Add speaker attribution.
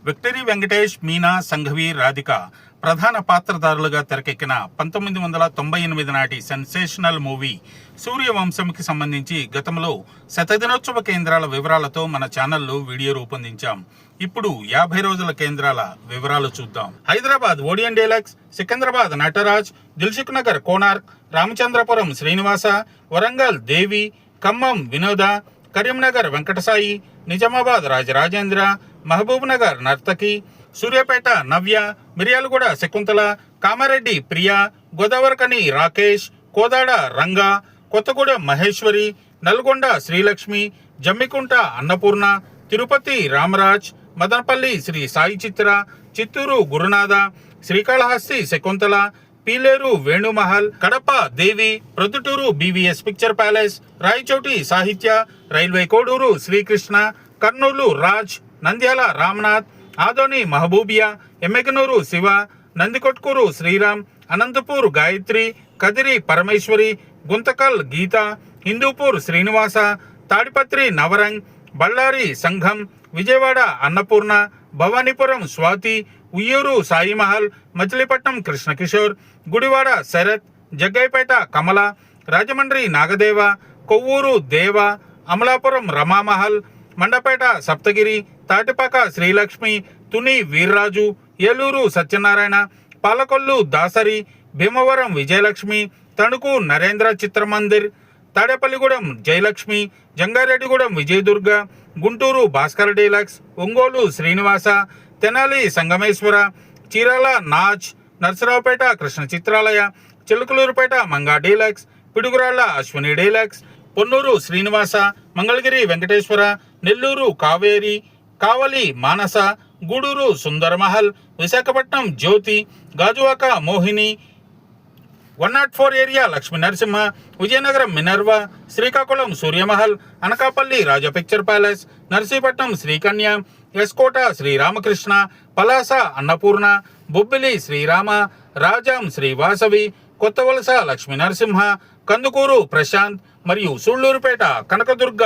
Speaker 1: Victory Venkatesh, Meena, Sanghavi, Radhika ప్రధాన పాత్రధారులుగా తెరకెక్కిన 1998 నాటి సెన్సేషనల్ మూవీ సూర్యవంశంకి సంబంధించి గతంలో శతదినోత్సవ కేంద్రాల వివరాలతో మన ఛానల్లో వీడియో రూపొందించాం. ఇప్పుడు 50 రోజుల కేంద్రాల వివరాలు చూద్దాం. Hyderabad Odeon Deluxe, Secunderabad Nataraj, Dilsukh Nagar Konark, Ramachandrapuram Srinivasa, Warangal Devi, Khammam Vinoda, Karimnagar Venkatasai, Nizamabad Rajarajendra, Mahabub Nagar Nartaki, Suryapet Navya, Miryalaguda Shakuntala, Kamareddy Priya, Godavarikhani Rakesh, Kodad Ranga, Kothagudem Maheshwari, Nalgonda Srilakshmi, Jammikunta Annapurna, Tirupati Ramraj, Madanapalle Sri Sai Chitra, Chittoor Gurunatha, Srikalahasti Shakuntala, Piler Venumahal, Kadapa Devi, Proddatur BVS Picture Palace, Rayachoti Sahitya, Railway Koduru Srikrishna, Kurnool Raj, Nandyal Ramnath, Adoni Mahbubia, Yemmiganur Shiva, Nandikotkur Sriram, Anantapur Gayatri, Kadiri Parameshwari, Guntakal గీత, హిందూపూర్ శ్రీనివాస, తాడిపత్రి నవరంగ్, బళ్ళారి సంఘం, విజయవాడ అన్నపూర్ణ, భవానీపురం స్వాతి, ఉయ్యూరు సాయిమహల్, మచిలీపట్నం కృష్ణకిషోర్, గుడివాడ శరత్, జగ్గైపేట కమల, Rajahmundry Nagadeva, Kovvur Deva, Amalapuram Ramamahal, Mandapeta Saptagiri, Tatipaka Srilakshmi, Tuni Veerraju, Eluru Satyanarayana, Palakollu Dasari, Bhimavaram Vijayalakshmi, Tanuku Narendra Chitramandir, Tadepalligudem Jayalakshmi, Jangareddygudem Vijayadurga, Guntur Bhaskar Deluxe, Ongole Srinivasa, Tenali Sangameshwara, Chirala Naaz, Narasaraopet Krishna Chitralaya, Chilakaluripet Manga Deluxe, Piduguralla Ashwini Deluxe, Ponnur Srinivasa, Mangalagiri Venkateswara, Nellore Kaveri, Kavali Manasa, Gudur Sundaramahal, Visakhapatnam Jyothi, Gajuwaka Mohini, 104 area Lakshmi Narasimha, Vizianagaram Minerva, Srikakulam Suryamahal, Anakapalli Raja Picture Palace, Narsipatnam Srikanya, S. Kota Sri Ramakrishna, Palasa Annapurna, Bobbili Srirama, Rajam Sri Vasavi, Kothavalasa Lakshmi Narasimha, Kandukur Prashanth మరియు సూళ్లూరుపేట కనకదుర్గ.